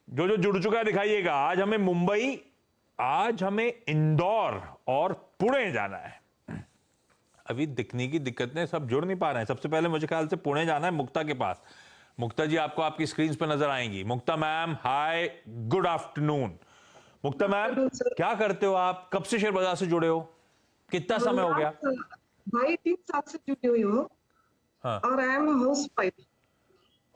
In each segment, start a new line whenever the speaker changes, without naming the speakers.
जो जो जुड़ चुका है दिखाइएगा। आज हमें मुंबई, आज हमें इंदौर और पुणे जाना है। अभी दिखने की दिक्कत ने सब जुड़ नहीं पा रहे हैं। सबसे पहले मुझे ख्याल से पुणे जाना है, मुक्ता के पास। मुक्ता जी आपको आपकी स्क्रीन पर नजर आएंगी। मुक्ता मैम, हाय, गुड आफ्टरनून। मुक्ता मैम, क्या करते हो आप? कब से शेयर बाजार से जुड़े हो? कितना समय हो गया?
भाई 3 साल से जुड़ी हुई हूँ।
हाँ,
और I am house wife.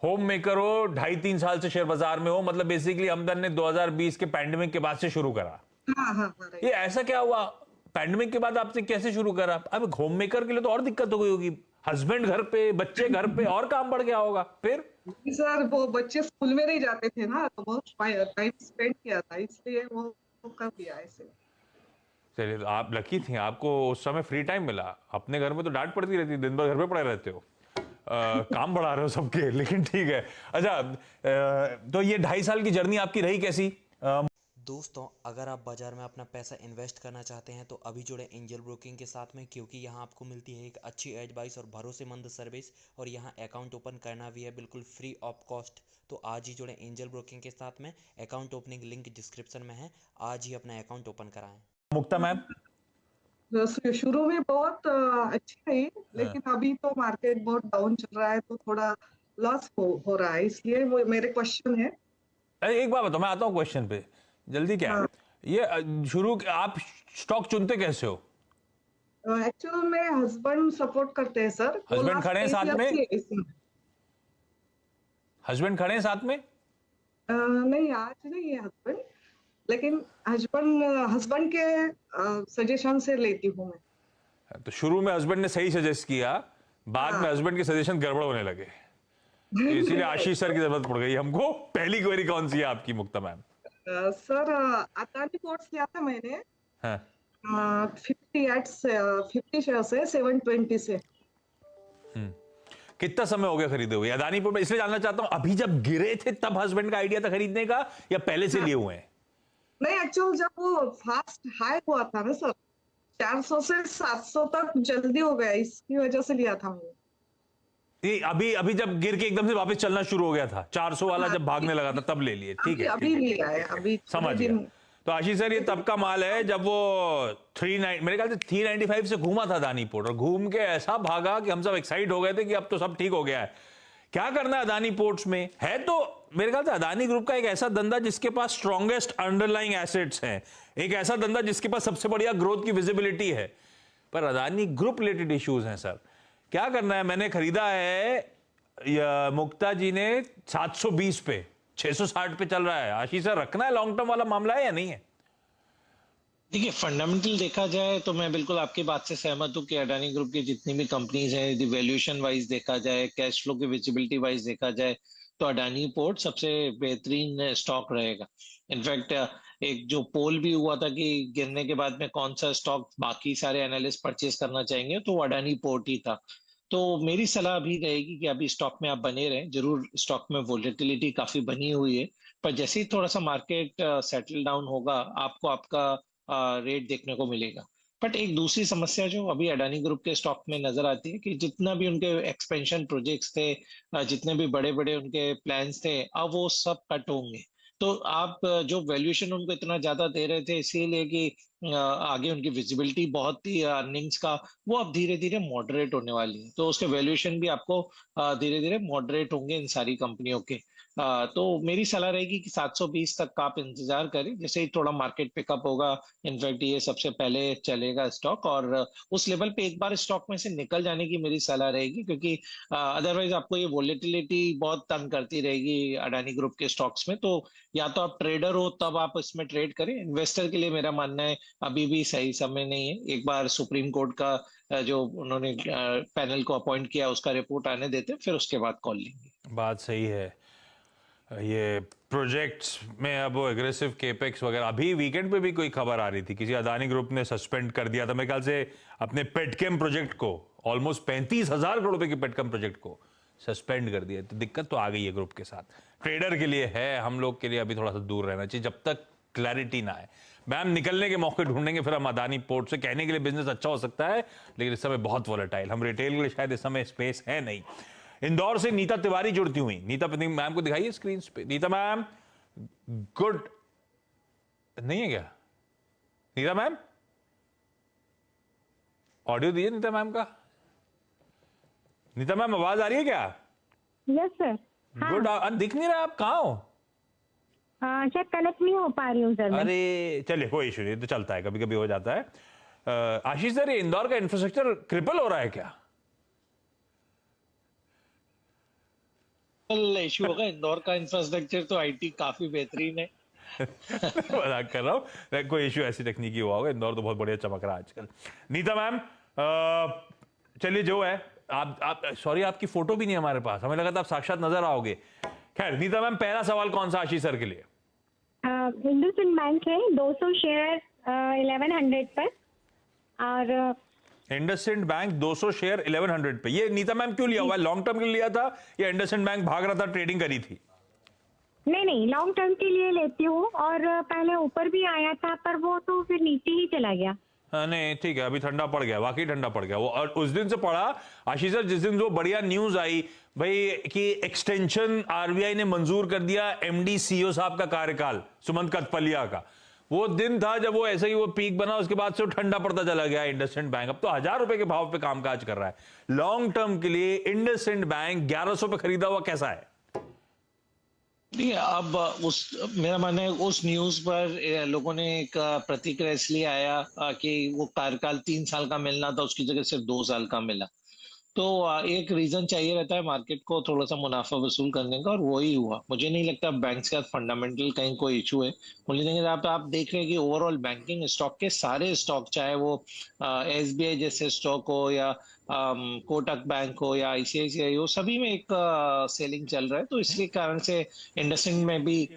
Home maker हो, 2.5-3 साल से शेयर बाजार में हो। मतलब बेसिकली हमदन ने 2020 के पैंडेमिक के बाद से शुरू करा।
हाँ हाँ हाँ,
ये
राइट।
ऐसा क्या हुआ? पैंडेमिक के बाद आपसे कैसे शुरू करा? अब होम मेकर के लिए तो और दिक्कत हो गई होगी। हस्बैंड घर पे, बच्चे घर पे, और काम बढ़ गया होगा फिर।
सर वो बच्चे स्कूल में नहीं जाते थे ना, तो बहुत टाइम स्पेंड किया था, इसलिए वो कर दिया ऐसे।
चलिए, आप लकी थी, आपको उस समय फ्री टाइम मिला। अपने घर में तो डांट पड़ती रहती, दिन भर घर पे पड़े रहते हो। काम बढ़ा रहे हो सबके, लेकिन ठीक है। अच्छा, तो ये 2.5 साल की जर्नी आपकी रही कैसी?
दोस्तों, अगर आप बाज़ार में अपना पैसा इन्वेस्ट करना चाहते हैं तो अभी जुड़े एंजल ब्रोकिंग के साथ में, क्योंकि यहाँ आपको मिलती है एक अच्छी एडवाइस और भरोसेमंद सर्विस, और यहाँ अकाउंट ओपन करना भी है बिल्कुल फ्री ऑफ कॉस्ट। तो आज ही जुड़े एंजल ब्रोकिंग के साथ में। अकाउंट ओपनिंग लिंक डिस्क्रिप्शन में है। आज ही अपना अकाउंट ओपन कराएं।
मुक्ता मैम।
शुरू में बहुत अच्छी रही,
हाँ,
लेकिन अभी तो मार्केट बहुत डाउन चल रहा है, तो थोड़ा लॉस हो रहा है, इसलिए वो मेरे क्वेश्चन है।
अरे एक बात बताओ, मैं आता हूँ क्वेश्चन पे। जल्दी क्या है?
हाँ,
ये शुरू आप स्टॉक चुनते कैसे हो?
एक्चुअल में हस्बैंड सपोर्ट करते हैं सर, वो
हस्बैंड
लास्ट
खड़े हैं
20
साथ
ईयर
में?
से इसमें।
हस्बैंड खड़े हैं साथ में?
नहीं, आज नहीं है हस्बैंड, लेकिन हस्बैंड हस्बैंड के सजेशन से लेती हूँ मैं।
तो शुरू में हस्बैंड ने सही सजेस्ट किया, बाद में
हाँ।
हस्बैंड के सजेशन गड़बड़ होने लगे, तो
नहीं
इसीलिए
नहीं,
आशीष सर की जरूरत पड़ गई हमको। पहली क्वेरी कौन सी है आपकी मुक्ता मैम?
सर अदानी पोर्ट्स लिया था मैंने।
हाँ।
50 शेयर से 720 से।
कितना समय हो गया खरीदे हुए अदानी पोर्ट में? इसलिए जानना चाहता हूं, अभी जब गिरे थे तब हस्बैंड का आइडिया था खरीदने का, या पहले से
हाँ,
लिए हुए हैं?
नहीं, एक्चुअल जब वो फास्ट हाई हुआ था ना सर, 400 से 700 तक जल्दी हो गया, इसकी वजह से लिया था मैंने।
ये अभी अभी जब गिर के एकदम से वापस चलना शुरू हो गया था, 400 वाला
हाँ,
जब भागने लगा था तब ले लिए। ठीक
अभी
है,
अभी
ठीक है, ठीक
लिया
है,
है,
ठीक है।
अभी थोड़े
समझ गया।
दिन।
तो आशीष सर, ये तब का माल है जब वो 39, मेरे ख्याल से 395 से घूमा था अदानी पोर्ट, और घूम के ऐसा भागा कि हम सब एक्साइट हो गए थे कि अब तो सब ठीक हो गया है। क्या करना है अदानी पोर्ट्स में? है तो मेरे ख्याल से अदानी ग्रुप का एक ऐसा धंधा जिसके पास स्ट्रॉन्गेस्ट अंडरलाइंग एसेट्स हैं, एक ऐसा धंधा जिसके पास सबसे बढ़िया ग्रोथ की विजिबिलिटी है, पर अदानी ग्रुप रिलेटेड इश्यूज हैं सर। क्या करना है? मैंने खरीदा है, मुक्ता जी ने 720 पे, 660 पे चल रहा है। आशीष सर, रखना है? लॉन्ग टर्म वाला मामला है या नहीं है?
देखिए, फंडामेंटल देखा जाए तो मैं बिल्कुल आपकी बात से सहमत हूँ कि अडानी ग्रुप की जितनी भी कंपनीज हैं, यदि वैल्यूएशन वाइज देखा जाए, कैश फ्लो की विजिबिलिटी वाइज देखा जाए, तो अडानी पोर्ट सबसे बेहतरीन स्टॉक रहेगा। इनफैक्ट एक जो पोल भी हुआ था कि गिरने के बाद में कौन सा स्टॉक बाकी सारे एनालिस्ट परचेज करना चाहेंगे, तो वो अडानी पोर्ट ही था। तो मेरी सलाह भी रहेगी कि अभी स्टॉक में आप बने रहें। जरूर स्टॉक में वोलेटिलिटी काफी बनी हुई है, पर जैसे ही थोड़ा सा मार्केट सेटल डाउन होगा, आपको आपका रेट देखने को मिलेगा। बट एक दूसरी समस्या जो अभी अडानी ग्रुप के स्टॉक में नजर आती है कि जितना भी उनके एक्सपेंशन प्रोजेक्ट्स थे, जितने भी बड़े बड़े उनके प्लान्स थे, अब वो सब कट होंगे। तो आप जो वैल्यूएशन उनको इतना ज्यादा दे रहे थे इसीलिए कि आगे उनकी विजिबिलिटी बहुत थी अर्निंग्स का, वो अब धीरे धीरे मॉडरेट होने वाली है। तो उसके वैल्यूएशन भी आपको धीरे धीरे मॉडरेट होंगे इन सारी कंपनियों के। तो मेरी सलाह रहेगी कि 720 तक का आप इंतजार करें, जैसे ही थोड़ा मार्केट पिकअप होगा। इनफैक्ट ये सबसे पहले चलेगा स्टॉक, और उस लेवल पे एक बार स्टॉक में से निकल जाने की मेरी सलाह रहेगी, क्योंकि अदरवाइज आपको ये वोलेटिलिटी बहुत तंग करती रहेगी अडानी ग्रुप के स्टॉक्स में। तो या तो आप ट्रेडर हो तब आप इसमें ट्रेड करें। इन्वेस्टर के लिए मेरा मानना है अभी भी सही समय नहीं है। एक बार सुप्रीम कोर्ट का जो उन्होंने पैनल को अपॉइंट किया उसका रिपोर्ट आने देते, फिर उसके बाद कॉल लेंगे।
बात सही है। ये प्रोजेक्ट्स में अब वो एग्रेसिव केपेक्स वगैरह, अभी वीकेंड पे भी कोई खबर आ रही थी, किसी अदानी ग्रुप ने सस्पेंड कर दिया था मेरे ख्याल से अपने पेटकेम प्रोजेक्ट को, ऑलमोस्ट 35,000 करोड़ रुपए के पेटकेम प्रोजेक्ट को सस्पेंड कर दिया। तो दिक्कत तो आ गई है ग्रुप के साथ। ट्रेडर के लिए है, हम लोग के लिए अभी थोड़ा सा दूर रहना चाहिए जब तक क्लैरिटी ना आए। मैम, निकलने के मौके ढूंढेंगे फिर हम अदानी पोर्ट से। कहने के लिए बिजनेस अच्छा हो सकता है, लेकिन इस समय बहुत वॉलेटाइल, हम रिटेल के लिए शायद इस समय स्पेस है नहीं। इंदौर से नीता तिवारी जुड़ती हुई। नीता मैम को दिखाइए स्क्रीन पे। नीता मैम, गुड नहीं है क्या नीता मैम? ऑडियो दीजिए नीता मैम का। नीता मैम आवाज आ रही है क्या?
Yes sir.
गुड। दिख नहीं रहा, आप कहाँ हो?
शायद कनेक्ट नहीं हो पा रही हूँ सर मैं।
अरे चलिए कोई इशू नहीं, तो चलता है, कभी कभी हो जाता है। आशीष सर, ये इंदौर का इंफ्रास्ट्रक्चर क्रिपल हो रहा है क्या?
इशू होगा। इंदौर का इंफ्रास्ट्रक्चर तो आईटी काफी बेहतरीन है।
मजाक कर रहा हूँ, कोई इशू ऐसी तकनीकी हुआ होगा। इंदौर तो बहुत बढ़िया चमक रहा है आजकल। नीता मैम, चलिए जो है, आप सॉरी, आपकी फोटो भी नहीं है हमारे पास, हमें लगा था आप साक्षात नजर आओगे। खैर नीता मैम, पहला सवाल कौन सा आशीष सर के लिए?
इंडसइंड बैंक है 200 शेयर 1100 पर, और
इंडसइंड बैंक 200 शेयर 1100 पे। ये नीता मैम क्यों लिया हुआ है? लॉन्ग टर्म के लिए लिया था या इंडसइंड बैंक भाग रहा था, ट्रेडिंग करी थी?
नहीं लॉन्ग टर्म के लिए लेती हूँ, और पहले ऊपर भी आया था पर वो तो फिर नीचे ही चला गया।
हाँ, नहीं ठीक है, अभी ठंडा पड़ गया, वाकई ठंडा पड़ गया वो। और उस दिन से पड़ा आशीष सर, जिस दिन वो बढ़िया न्यूज आई भाई कि एक्सटेंशन आरबीआई ने मंजूर कर दिया एमडी सीईओ साहब का कार्यकाल, सुमंत कथपलिया का, वो दिन था जब वो ऐसे ही वो पीक बना, उसके बाद से वो ठंडा पड़ता चला गया इंडसइंड बैंक। अब तो 1000 रुपए के भाव पे कामकाज कर रहा है। लॉन्ग टर्म के लिए इंडसइंड बैंक 1100 पे खरीदा हुआ कैसा है?
नहीं, अब मेरा मानना है उस न्यूज पर लोगों ने एक प्रतिक्रिया इसलिए आया कि वो कार्यकाल 3 साल का मिलना था, उसकी जगह सिर्फ 2 साल का मिला। तो एक रीजन चाहिए रहता है मार्केट को थोड़ा सा मुनाफा वसूल करने का, और वही हुआ। मुझे नहीं लगता बैंक के साथ फंडामेंटल कहीं कोई इशू है। मुझे नहीं लगता। आप देख रहे हैं कि ओवरऑल बैंकिंग स्टॉक के सारे स्टॉक, चाहे वो एसबीआई जैसे स्टॉक हो या कोटक बैंक हो या आईसीआईसीआई हो, सभी में एक सेलिंग चल रहा है। तो इसलिए कारण से इंडसइंड में भी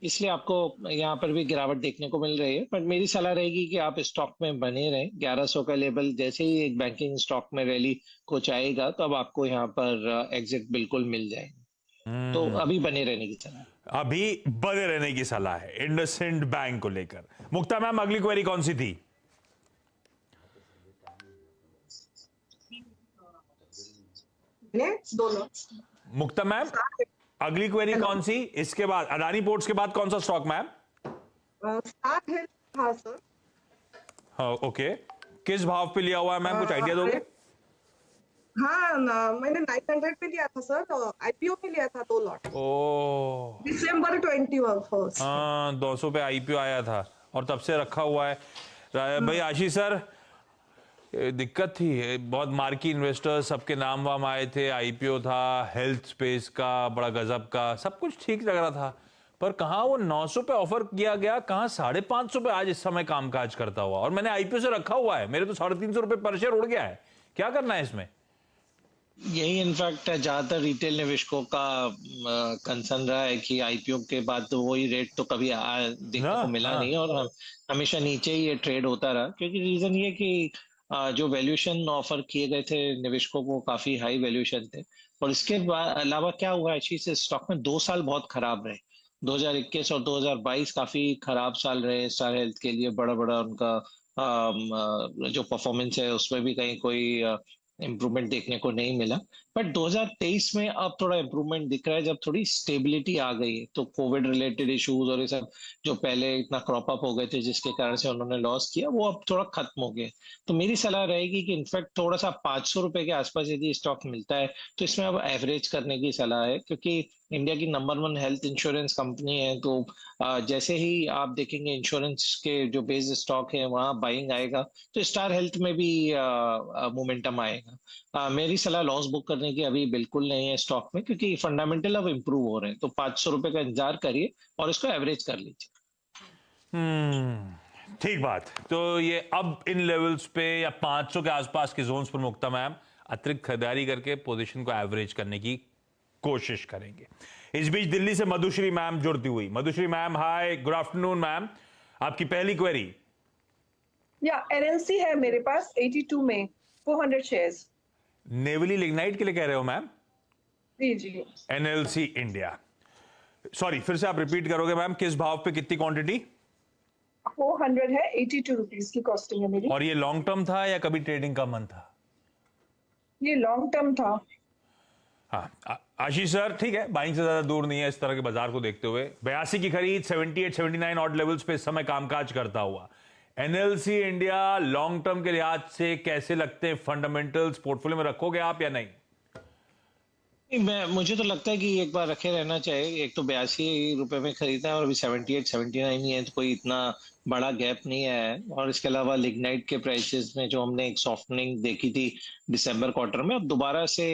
इसलिए आपको यहाँ पर भी गिरावट देखने को मिल रही है। पर मेरी सलाह रहेगी कि आप स्टॉक में बने रहें। 1100 का लेवल जैसे ही एक बैंकिंग स्टॉक में रैली कुछ आएगा, तो अब आपको यहाँ पर एग्जिट बिल्कुल मिल जाएगी। तो अभी बने रहने की सलाह।
अभी बने रहने की सलाह है इंडसइंड बैंक को लेकर। मुक्ता मैम, अगली क्वेरी कौन सी थी? मुक्ता मैम, अगली क्वेरी कौन सी? इसके बाद अडानी पोर्ट्स के बाद कौन सा स्टॉक मैम?
स्टार्ट है। हाँ सर।
हाँ, ओके। किस भाव पे लिया हुआ है मैम, कुछ आइडिया दोगे?
हाँ मैंने 900 पे लिया था सर, और आईपीओ पे लिया था 2 लॉट।
ओ,
दिसंबर 21
हाँ 200 पे आईपीओ आया था और तब से रखा हुआ है। भाई आशीष सर, दिक्कत थी बहुत, मार्की इन्वेस्टर्स सबके नाम वाम आए थे, आईपीओ था, हेल्थ स्पेस का बड़ा गजब का, सब कुछ ठीक लग रहा था, पर कहाँ वो 900 पे ऑफर किया गया, कहाँ 550 पे आज इस समय कामकाज करता हुआ। और मैंने आईपीओ से रखा हुआ है, मेरे तो 350 रुपए पर शेयर उड़ गया है। क्या करना है इसमें?
यही इनफैक्ट ज्यादातर रिटेल निवेशकों का कंसर्न रहा है कि आईपीओ के बाद तो वही रेट तो कभी देखने को मिला नहीं, और हमेशा नीचे ही ये ट्रेड होता रहा। क्योंकि रीजन ये कि जो वैल्यूएशन ऑफर किए गए थे निवेशकों को, काफी हाई वैल्यूएशन थे। और इसके अलावा क्या हुआ, इस स्टॉक में 2 साल बहुत खराब रहे। 2021 और 2022 काफी खराब साल रहे स्टार हेल्थ के लिए। बड़ा बड़ा उनका जो परफॉर्मेंस है उसमें भी कहीं कोई इम्प्रूवमेंट देखने को नहीं मिला। बट 2023 में अब थोड़ा इम्प्रूवमेंट दिख रहा है, जब थोड़ी स्टेबिलिटी आ गई है। तो कोविड रिलेटेड इश्यूज और ये सब जो पहले इतना क्रॉप अप हो गए थे जिसके कारण से उन्होंने लॉस किया, वो अब थोड़ा खत्म हो गए। तो मेरी सलाह रहेगी कि इनफैक्ट थोड़ा सा 500 रुपए के आसपास यदि स्टॉक मिलता है तो इसमें अब एवरेज करने की सलाह है। क्योंकि इंडिया की नंबर 1 हेल्थ इंश्योरेंस कंपनी है, तो जैसे ही आप देखेंगे इंश्योरेंस के जो बेस स्टॉक है वहां बाइंग आएगा, तो स्टार हेल्थ में भी मोमेंटम आएगा। मेरी सलाह लॉस बुक करने की अभी बिल्कुल नहीं है स्टॉक में, क्योंकि फंडामेंटल अब इंप्रूव हो रहे हैं। तो 500 रुपए का इंतजार करिए और इसको एवरेज कर लीजिए।
ठीक बात। तो ये अब इन लेवल्स पे या 500 के आसपास के जोन्स पर मुक्ता मैम अतिरिक्त खरीदारी करके पोजीशन को एवरेज करने की कोशिश करेंगे। इस बीच दिल्ली से मधुश्री मैम जुड़ती हुई। मधुश्री मैम, हाय, गुड आफ्टरनून मैम, आपकी पहली क्वेरी?
या एनएलसी है मेरे पास 82 में 400 शेयर्स।
नेवली लिग्नाइट के लिए कह रहे हो मैम?
जी जी।
एनएलसी इंडिया, सॉरी फिर से आप रिपीट करोगे मैम, किस भाव पे कितनी क्वांटिटी?
400 है, 82 रुपीज की कॉस्टिंग है मेरी।
और ये लॉन्ग टर्म था या कभी ट्रेडिंग का मन था?
ये लॉन्ग टर्म था।
हाँ, आशीष सर, ठीक है, बाइंग से ज्यादा दूर नहीं है इस तरह के बाजार को देखते हुए। 82 की खरीद 78 79 ऑड लेवल्स पे इस समय कामकाज करता हुआ। एनएलसी इंडिया लॉन्ग टर्म के लिहाज से कैसे लगते हैं फंडामेंटल्स? पोर्टफोलियो में रखोगे आप या नहीं?
मुझे तो लगता है कि एक बार रखे रहना चाहिए। एक तो 82 रुपए में खरीदा है और अभी 78 79 ही है, तो कोई इतना बड़ा गैप नहीं आया है। और इसके अलावा लिग्नाइट के प्राइसेस में जो हमने एक सॉफ्टनिंग देखी थी दिसंबर क्वार्टर में, अब दोबारा से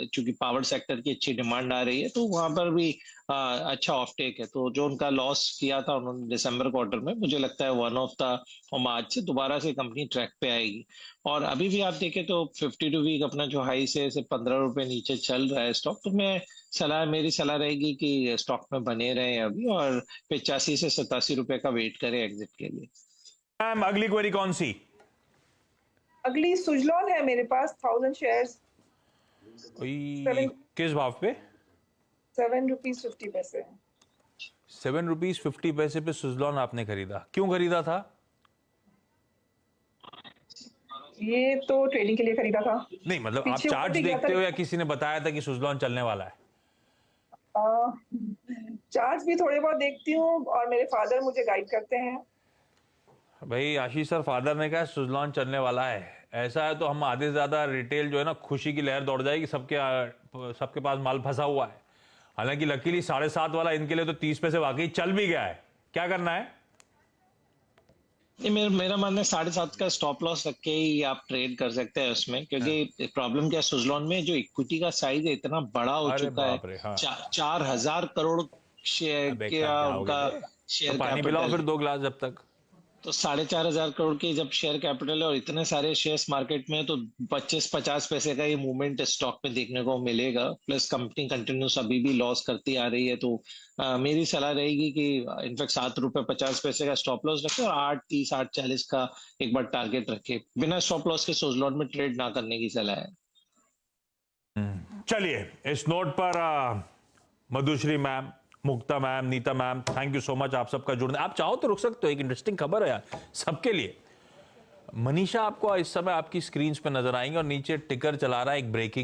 चूंकि पावर सेक्टर की अच्छी डिमांड आ रही है तो वहां पर भी अच्छा ऑफ टेक है। तो जो उनका लॉस किया था उन्होंने दिसंबर क्वार्टर में, मुझे लगता है वन ऑफ द और मार्च से दोबारा से कंपनी ट्रैक पे आएगी। और अभी भी आप देखें तो 52 वीक अपना जो हाई से 15 रुपए नीचे चल रहा है स्टॉक। तो मेरी सलाह रहेगी कि स्टॉक में बने रहें अभी और 85 से 87 रुपए का वेट करें एग्जिट के लिए।
मैम, अगली क्वेरी कौन सी?
अगली सुजलॉन है मेरे पास 1000 शेयर्स,
किस भाव पे?
7 रुपीज 50 पैसे।
7 रुपीज 50 पैसे पे सुजलॉन आपने खरीदा, क्यों खरीदा था?
ये तो ट्रेडिंग के लिए खरीदा था।
नहीं मतलब आप
पीछे
चार्ट
ऊपर भी गया
देखते
था।
हो या किसी ने बताया था कि सुजलॉन चलने वाला है?
चार्ट्स भी थोड़े बहुत देखती हूँ और मेरे फादर मुझे गाइड करते हैं।
भाई आशीष सर, फादर ने कहा सुजलॉन चलने वाला है, ऐसा है तो हम आधे से ज्यादा रिटेल जो है ना, खुशी की लहर दौड़ जाएगी, सबके पास माल फंसा हुआ है। हालांकि लकीली 7.5 वाला इनके लिए तो 30 पैसे वाकई चल भी गया है। क्या करना है?
मेरा मानना है 7.5 का स्टॉप लॉस रख के ही आप ट्रेड कर सकते हैं उसमें, क्योंकि प्रॉब्लम क्या है सुजलॉन में, जो इक्विटी का साइज है इतना बड़ा हो चुका है।
बाप रे, हाँ।
4,000 करोड़ शेयर
बेकार क्या
उनका
होगे?
शेयर
तो पानी पिलाओ
कैपिटल
फिर 2 गिलास जब तक।
तो 4,500 करोड़ की जब शेयर कैपिटल है और इतने सारे शेयर्स मार्केट में, तो 25-50 पैसे का ये मूवमेंट स्टॉक में देखने को मिलेगा। प्लस कंपनी कंटिन्यूस अभी भी लॉस करती आ रही है। तो मेरी सलाह रहेगी कि इनफैक्ट 7 रुपए 50 पैसे का स्टॉप लॉस रखे और 8.30 8.40 का एक बार टारगेट रखे। बिना स्टॉप लॉस के सुजलॉन में ट्रेड ना करने की सलाह है।
चलिए, इस नोट पर Madhushree ma'am, Mukta ma'am, Neeta ma'am, thank you so much आप सबका जुड़ने। आप चाहो तो रुक सकते हो, एक इंटरेस्टिंग खबर है यार सबके लिए। मनीषा आपको इस समय आपकी स्क्रीन पे नजर आएंगे और नीचे टिकर चला रहा है एक ब्रेकिंग